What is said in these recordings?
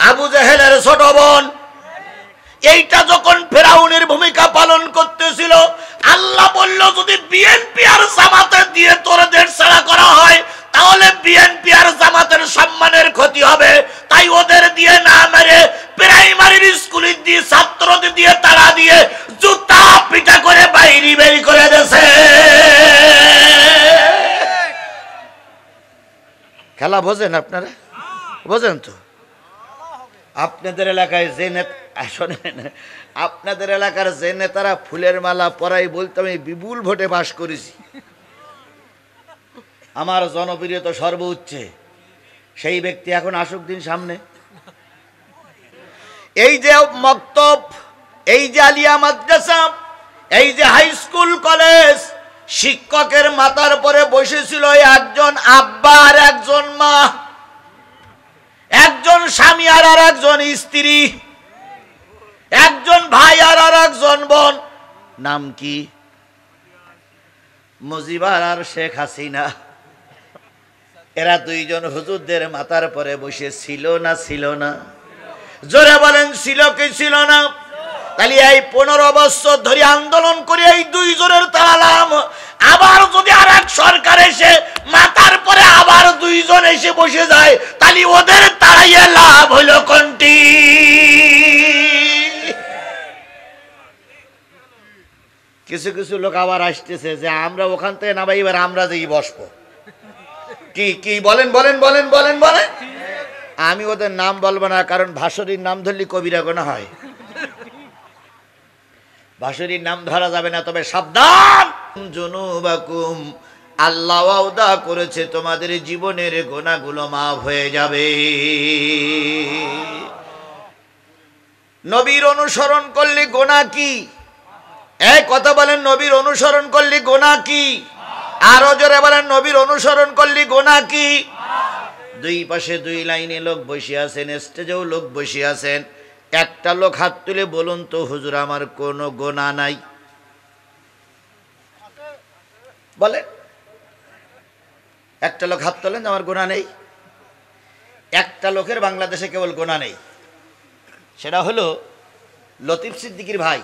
আবু জেহেলের ছোট বোন। এইটা যখন ফেরাউনের ভূমিকা পালন করতেছিল, আল্লাহ বলল যদি বিএনপি আর জামাতে দিয়ে তোরদের ছাড়া করা হয় তাহলে বিএনপি আর জামাতের সম্মানের ক্ষতি হবে, তাই ওদের দিয়ে না মেরে প্রাইমারির স্কুলে দিয়ে ছাত্রদের দিয়ে তাড়া দিয়ে জুতা পিটা করে বাইরে বের করে দেছে। খেলা বোঝেন আপনারা? বোঝেন তো? আপনাদের এলাকায় যে নেতা, শোনেন, আপনাদের এলাকার যে নেতারা ফুলের মালা পরাই বলতে আমি বিপুল ভোটে পাশ করেছি, আমার জনপ্রিয়তা সর্বোচ্চে, সেই ব্যক্তি এখন আসুক দিন সামনে। এই যে মক্তব, এই যে আলিয়া মাদ্রাসা, এই যে হাই স্কুল কলেজ, শিক্ষকের মাথার পরে বসেছিল একজন আব্বা আর একজন মা, একজন স্বামী আর একজন স্ত্রী, একজন ভাই আর একজন বোন। নাম কি? মুজিবার আর শেখ হাসিনা। এরা দুইজন হুজুরদের মাথার পরে বসে ছিল না ছিল না? জোরে বলেন ছিল কি ছিল না? তাহলে এই 15 বছর ধরে আন্দোলন করে এই দুইজনের তাড়ালাম, আবার যদি আর এক সরকার এসে মাথার পরে আবার দুইজন এসে বসে যায় তাহলে ওদের তাড়াইয়ে লাভ হইল কোনটি? কিছু কিছু লোক আবার আসতেছে যে আমরা ওখান থেকে নামাই, এবার আমরা যেই বসবো। কি কি বলেন বলেন বলেন বলেন বলেন? আমি ওদের নাম বলবো না, কারণ ভাসুরীর নাম ধরলে কবিরা গোনা হয়। ভাসুরীর নাম ধরা যাবে না, তবে সাবধান, জুনুবাকুম, আল্লাহ ওয়াদা করেছে তোমাদের জীবনের গোনাগুলো মাফ হয়ে যাবে। নবীর অনুসরণ করলে গোনা কি? এক কথা বলেন, নবীর অনুসরণ করলে গোনা কি? আরো জোরে বলেন, নবীর অনুসরণ করলে গোনা কি? দুই পাশে দুই লাইনে লোক বসে আছেন, স্টেজেও লোক বসে আছেন। একটা লোক হাত তুলে বলুন তো, হুজুর আমার কোনো গোনা নাই? বলে একটা লোক হাত তোলেন, আমার গোনা নেই। একটা লোকের বাংলাদেশে কেবল গোনা নেই, সেটা হলো লতিফ সিদ্দিকীর ভাই।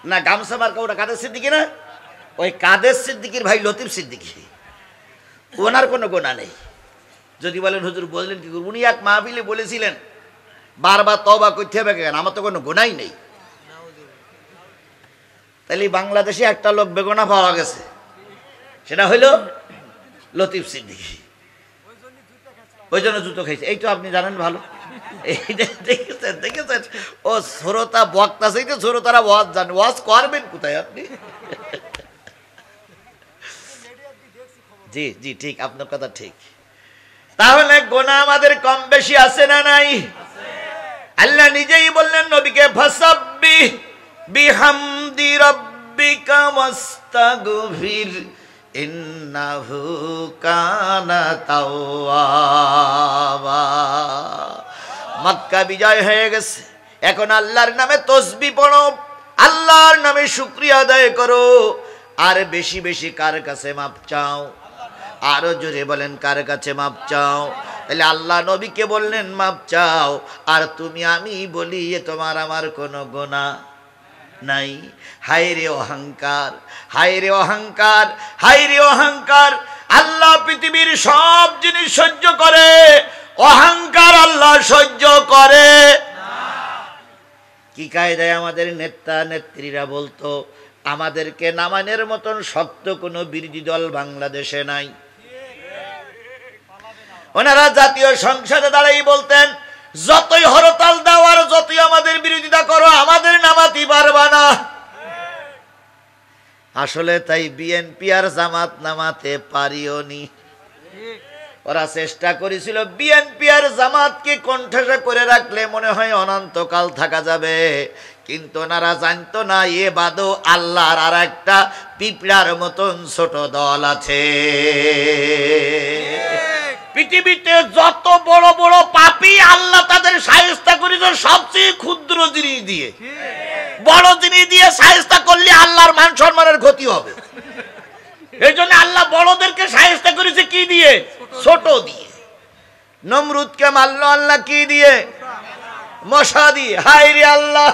না, গামছা মার্কা ওটা কাদের সিদ্দিকী না? ওই কাদের সিদ্দিকীর ভাই লতিফ সিদ্দিকী, ওনার কোনো গোনা নেই। যদি বলেন হুজুর বললেন কি, উনি এক মাহফিলে বলেছিলেন বারবার তওবা করতে হবে কেন, আমার তো কোনো গোনাই নেই। তাহলে বাংলাদেশে একটা লোক বেগুনা পাওয়া গেছে, সেটা হইল লতিফ সিদ্দিকী। ওই জন্য জুতো খাইছে, এই তো আপনি জানেন ভালো। এই দেখেছেন দেখেছেন, ও শ্রোতা বক্তা, সেই তো শ্রোতারা ওয়াজ জানে, ওয়াজ করবেন কোথায় আপনি? জি জি ঠিক, আপনার কথা ঠিক। তাহলে গোনা আমাদের কম বেশি আছে না নাই? আল্লাহ নিজেই বললেন নবীকে, ফাসাব্বিহ বিহামদি রাব্বিকা ওয়াস্তাগফির ইন্নাহু কানা তাওয়াবা। মক্কা বিজয় হয়ে গেছে, এখন আল্লাহর নামে তাসবিহ পড়ো, আল্লাহর নামে শুকরিয়া আদায় করো, আর বেশি বেশি কার কাছে মাপ চাও? আরো জোরে বলেন, কার কাছে মাপ চাও? তাহলে আল্লাহ নবীকে বললেন মাপ চাও, আর তুমি আমি বলি তোমার আমার কোনো গোনা নাই। হায় রে অহংকার, হায় রে অহংকার, হায় রে অহংকার। আল্লাহ পৃথিবীর সব জিনিস সহ্য করে, অহংকার আল্লাহ সহ্য করে না। কি কায়দায় আমাদের নেতা নেত্রীরা বলতো, আমাদেরকে নামানের মতন শক্ত কোনো বিরোধী দল বাংলাদেশে নাই। ওনারা জাতীয় সংসদে দাঁড়াই বলতেন, যতই হরতাল দাও আর যতই আমাদের বিরোধিতা করো, আমাদের নামাতে পারবা না। আসলে তাই বিএনপি আর জামাত নামাতে পারিওনি। ওরা চেষ্টা করেছিল বিএনপি আর জামাতকে কণ্ঠাসা করে রাখলে মনে হয় অনন্তকাল থাকা যাবে, কিন্তু ওনারা জানতো না এ বাদও আল্লাহর আর একটা পিঁপড়ার মতন ছোট দল আছে। পৃথিবীতে যত বড় বড় পাপী আল্লাহ তাদের শায়েস্তা করেছে সবচেয়ে ক্ষুদ্র জিনিস দিয়ে। বড় জিনিস দিয়ে শায়েস্তা করলে আল্লাহর মান সম্মানের ক্ষতি হবে, এই জন্য আল্লাহ বড়দেরকে শায়েস্তা করেছে কি দিয়ে? ছোট দিয়ে। নমরুদকে মারলো আল্লাহ কি দিয়ে? মশা দিয়ে। হায় রে আল্লাহ,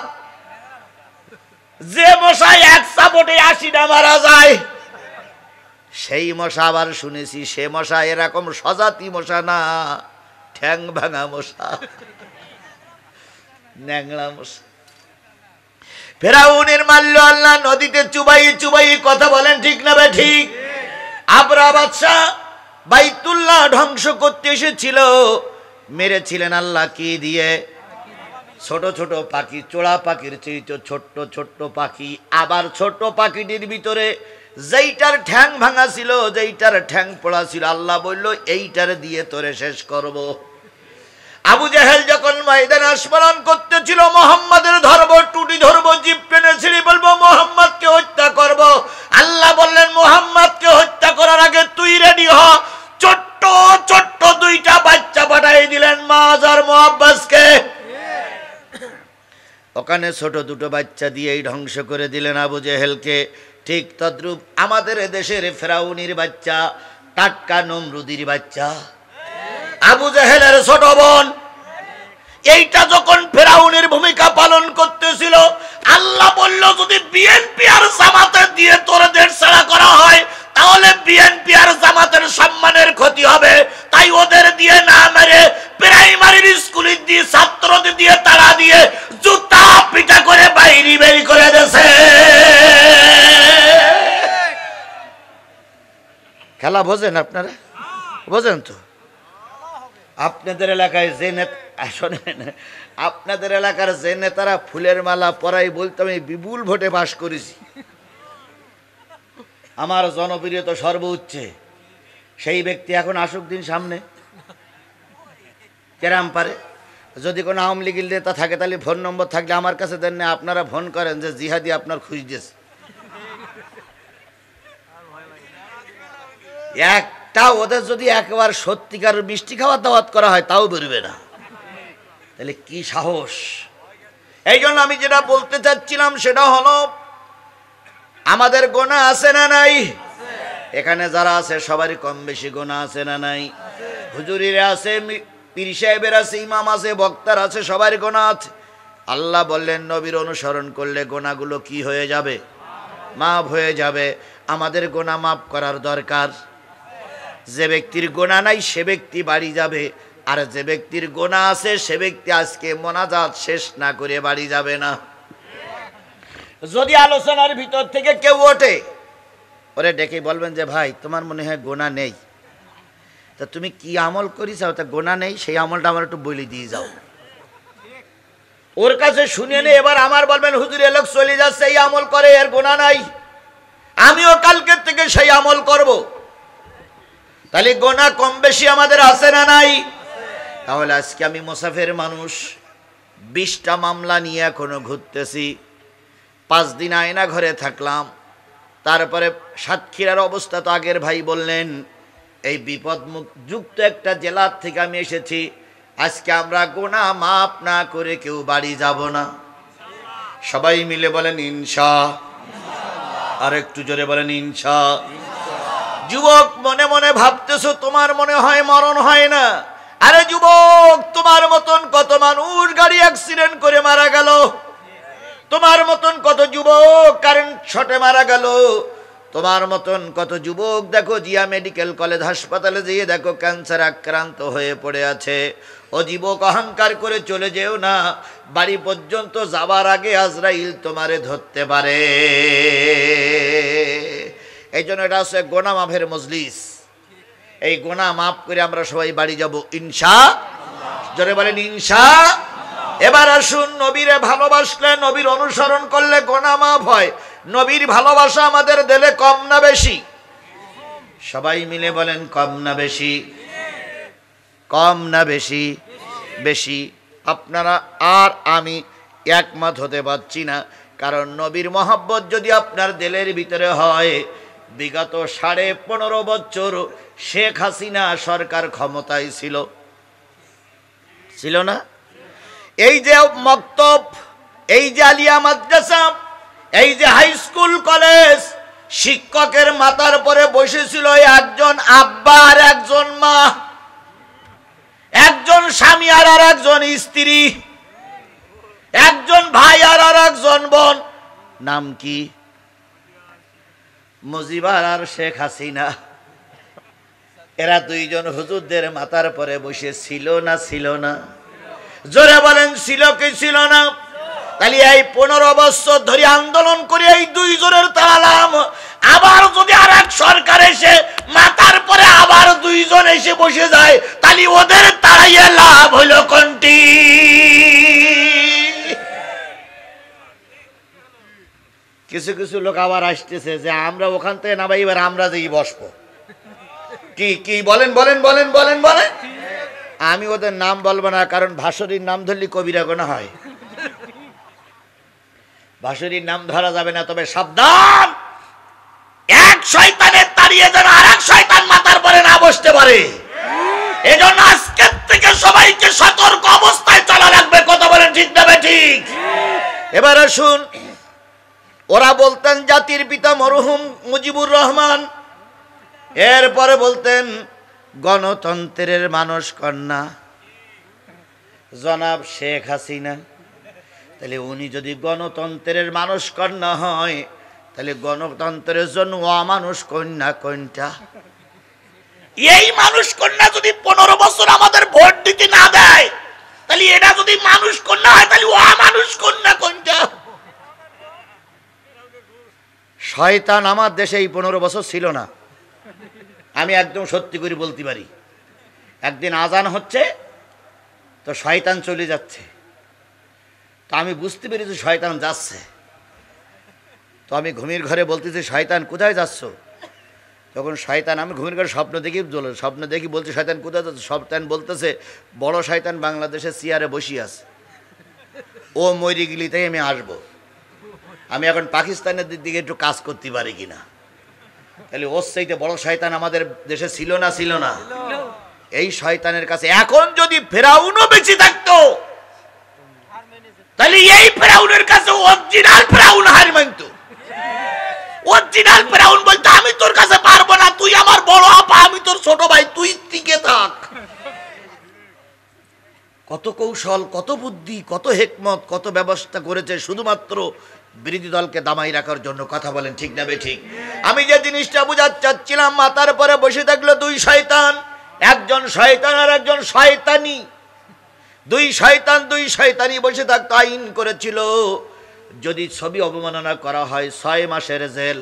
যে মশাই এক চাপটে 80টা মারা যায়, সেই মশা আবার শুনেছি সে মশা এরকম সজাতি মশা না, ঠ্যাং ভাঙা মশা, ন্যাংড়া মশা। ফেরাউনের মারলো আল্লাহ নদীতে চুবাই চুবাই। কথা বলেন ঠিক না বে ঠিক? আবরা বাদশাহ বাইতুল্লাহ ধ্বংস করতে এসেছিল, মেরেছিলেন আল্লাহ কি দিয়ে? ছোট ছোট পাখি, চোড়া পাখির চেয়ে ছোট্ট ছোট্ট পাখি। আবার ছোট পাখিটির ভিতরে যেইটার ঠ্যাং ভাঙা ছিল, যেইটার ঠ্যাং পড়া ছিল, আল্লাহ বলল এইটার দিয়ে তোরে শেষ করব। আবু জেহেল যখন ময়দানে আস্মরণ করতেছিল, মোহাম্মদের ধরব, টুটি ধরবো, জিপ টেনে ছিঁড়ে বলবো মোহাম্মদকে হত্যা করব, আল্লাহ বললেন মোহাম্মদকে হত্যা করার আগে তুই রেডি হ। ছোট্ট ছোট্ট দুইটা বাচ্চা পাঠাই দিলেন মাজ আর মুআব্বাসকে। ওখানে ছোট দুটো বাচ্চা দিয়েই ধ্বংস করে দিলেন আবু জেহেলকে। ঠিক তদ্রূপ আমাদের দেশের ফেরাউনির বাচ্চা, টাটকা নমরুদির বাচ্চা, আবু জেহেলের ছোট বোন, এইটা যখন ফেরাউনের ভূমিকা পালন করতেছিল, আল্লাহ বলল যদি বিএনপি আর জামাতের দিয়ে তোরদের ছাড়া করা হয় তাহলে বিএনপি আর জামাতের সম্মানের ক্ষতি হবে, তাই ওদের দিয়ে না মেরে প্রাইমারি স্কুলে দিয়ে ছাত্রদের দিয়ে তাড়া দিয়ে জুতা পিটা করে বাইরে বের করে দেছে। খেলা বোঝেন আপনারা? বোঝেন তো? আপনাদের এলাকায় যে শোনেন, আপনাদের এলাকার যে নেতারা ফুলের মালা পরাই বলতো আমি বিপুল ভোটে পাশ করেছি, আমার জনপ্রিয়তা সর্বোচ্চে, সেই ব্যক্তি এখন আসুক দিন সামনে, কেরাম পারে। যদি কোনো আওয়ামী লীগের নেতা থাকে তাহলে ফোন নম্বর থাকলে আমার কাছে দেন না, আপনারা ফোন করেন যে জিহাদি আপনার খুঁজতেছে। একটা ওদের যদি একবার সত্যিকার মিষ্টি খাওয়ার দাওয়াত করা হয় তাও বেরোবে না, তাহলে কি সাহস। এই জন্য আমি যেটা বলতে চাচ্ছিলাম সেটা হলো আমাদের গোনা আছে না নাই? এখানে যারা আছে সবারই কম বেশি গোনা আছে না নাই? হুজুরিরা আছে, পীর সাহেবের আছে, ইমাম আছে, বক্তার আছে, সবারই গোনা আছে। আল্লাহ বললেন নবীর অনুসরণ করলে গোনাগুলো কি হয়ে যাবে? মাফ হয়ে যাবে। আমাদের গোনা মাফ করার দরকার। যে ব্যক্তির গোনা নাই সে ব্যক্তি বাড়ি যাবে, আর যে ব্যক্তির গোনা আছে সে ব্যক্তি আজকে মোনাজাত শেষ না করে বাড়ি যাবে না। যদি আলোচনার ভিতর থেকে কেউ ওঠে, ওরে ডেকে বলবেন যে ভাই তোমার মনে হয় গোনা নেই, তা তুমি কি আমল করিস? তা গোনা নেই, সেই আমলটা আমার একটু বলে দিয়ে যাও। ওর কাছে শুনে নে, এবার আমার বলবেন হুজুর এ লোক চলে যাচ্ছে, এই আমল করে, এর গোনা নাই, আমিও কালকের থেকে সেই আমল করব। তাহলে গোনা কম বেশি আমাদের আছে না নাই? তাহলে আজকে আমি মুসাফির মানুষ, 20টা মামলা নিয়ে এখনো ঘুরতেছি। 5 দিন আয়না ঘরে থাকলাম, তারপরে সাতক্ষীরার অবস্থা তো আগের ভাই বললেন। এই বিপদযুক্ত একটা জেলার থেকে আমি এসেছি। আজকে আমরা গোনা মাপ না করে কেউ বাড়ি যাব না। সবাই মিলে বলেন ইনশাআল্লাহ। আর একটু জোরে বলেন ইনশাআল্লাহ। যুবক মনে মনে ভাবতেছো তোমার মনে হয় মরণ হয় না। আরে যুবক, তোমার মতন কত মানুষ গাড়ি অ্যাক্সিডেন্ট করে মারা গেল, তোমার মতন কত যুবক কারেন্ট শটে মারা গেল, তোমার মতন কত যুবক দেখো জিয়া মেডিকেল কলেজ হাসপাতালে যেয়ে দেখো ক্যান্সার আক্রান্ত হয়ে পড়ে আছে। ও যুবক, অহংকার করে চলে যেও না, বাড়ি পর্যন্ত যাবার আগে আজরাইল তোমারে ধরতে পারে। এই জন্য এটা হচ্ছে গোনা মাফের মজলিস। এই গোনা মাফ করে আমরা সবাই বাড়ি যাব ইনশাআল্লাহ। জোরে বলেন ইনশাআল্লাহ। এবার আসুন, নবীরে ভালোবাসলে, নবীর অনুসরণ করলে গোনা মাফ হয়। নবীর ভালোবাসা আমাদের দিলে কম না বেশি? সবাই মিলে বলেন কম না বেশি? কম না বেশি? বেশি। আপনারা আর আমি একমত হতে পারছি না, কারণ নবীর মহব্বত যদি আপনার দিলের ভিতরে হয়, বিগত 15.5 বছর শেখ হাসিনা সরকার ক্ষমতায় ছিল না? এই যে মক্তব, এই যে আলিয়া মাদ্রাসা, এই যে হাই স্কুল কলেজ, শিক্ষকের মাথার পরে বসেছিল একজন আব্বা আর একজন মা। আর আরেকজন স্ত্রী, একজন ভাই আর আরেকজন বোন। নাম কি? মুজিবার আর শেখ হাসিনা। এরা দুইজন হুজুরদের মাথার পরে বসে ছিল না ছিল না? জোরে বলেন ছিল কি ছিল না? তাহলে এই 15 বছর ধরে আন্দোলন করে এই দুইজনের তালাম, আবার যদি আর এক সরকার এসে মাথার পরে আবার দুইজন এসে বসে যায়, তাহলে ওদের তাড়াইয়ে লাভ হইল কোনটি? কিছু কিছু লোক আবার আসতেছে যে আমরা ওখান থেকে না ভাই, এবার আমরা যেই বসবো। কি কি বলেন বলেন বলেন বলেন বলেন। আমি ওদের নাম বলবো না, কারণ ভাসুরীর নাম ধরলে কবিরা গোনা হয়। ভাসুরীর নাম ধরা যাবে না, তবে সাবধান, এক শয়তানের তাড়িয়ে যেন আর এক শয়তান মাথার পরে না বসতে পারে। এজন্য আজকের থেকে সবাইকে সতর্ক অবস্থায় চলা লাগবে। কথা বলেন ঠিক না ঠিক? এবার আসুন, ওরা বলতেন জাতির পিতা মরহুম মুজিবুর রহমান, এরপরে বলতেন গণতন্ত্রের মানুষ কন্যা জনাব শেখ হাসিনা। তাহলে উনি যদি গণতন্ত্রের মানুষ কন্যা হয়, তাহলে গণতন্ত্রের জন্য অমানুষ কন্যা কোনটা? এই মানুষ কন্যা যদি 15 বছর আমাদের ভোট দিতে না দেয়, তাহলে এটা যদি মানুষ কন্যা হয়, তাহলে অমানুষ কন্যা কোনটা? শয়তান আমার দেশে এই 15 বছর ছিল না। আমি একদম সত্যি করে বলতে পারি। একদিন আজান হচ্ছে তো শয়তান চলে যাচ্ছে, তো আমি বুঝতে পেরেছি শয়তান যাচ্ছে। তো আমি ঘুমের ঘরে বলতেছি, শয়তান কোথায় যাচ্ছ? তখন শয়তান, আমি ঘুমের ঘরে স্বপ্ন দেখি বলছে শয়তান কোথায় যাচ্ছে? শয়তান বলতেছে বড় শয়তান বাংলাদেশের চেয়ারে বসিয়ে আছে, ও মরি গেলি তাই আমি আসবো। আমি এখন পাকিস্তানের দিকে একটু কাজ করতে পারি কিনা। তাহলে ওর চাইতে বড় শয়তান আমাদের দেশে ছিল না ছিল না? এই শয়তানের কাছে এখন যদি ফেরাউনও বেঁচে থাকতো, তাহলে এই ফেরাউনের কাছে অরিজিনাল ফেরাউন হার মানত। অরিজিনাল ফেরাউন বলতো আমি তোর কাছে পারবো না, তুই আমার বড় আপা, আমি তোর ছোট ভাই, তুই টিকে থাক। কত কৌশল, কত বুদ্ধি, কত হেকমত, কত ব্যবস্থা করেছে শুধুমাত্র বিরোধী দলকে দামাই রাখার জন্য। কথা বলেন ঠিক না ঠিক? আমি যে জিনিসটা বুঝাতে চাচ্ছিলাম, মাথার পরে বসে থাকলো দুই শয়তান, একজন শয়তান আর একজন শয়তানি। দুই শয়তানি বসে থাকতো, আইন করেছিল যদি ছবি অবমাননা করা হয় 6 মাসের জেল।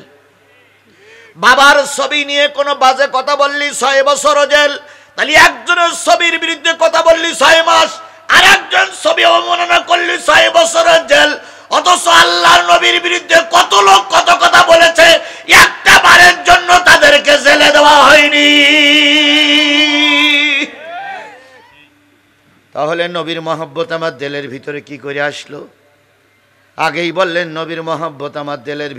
বাবার ছবি নিয়ে কোনো বাজে কথা বললি 6 বছর জেল। তাহলে একজনের ছবির বিরুদ্ধে কথা বললি 6 মাস, আর একজন ছবি অবমাননা করলি 6 বছরের জেল। অথচ আল্লাহর নবীর বিরুদ্ধে কত লোক কত কথা বলেছে, একটা বারের জন্য তাদেরকে জেলে দেওয়া হয়নি। তাহলে নবীর মহব্বত আমার দিলের ভিতরে কি করে আসলো? আগেই বললেন নবীর মহব্বত আমার দিলের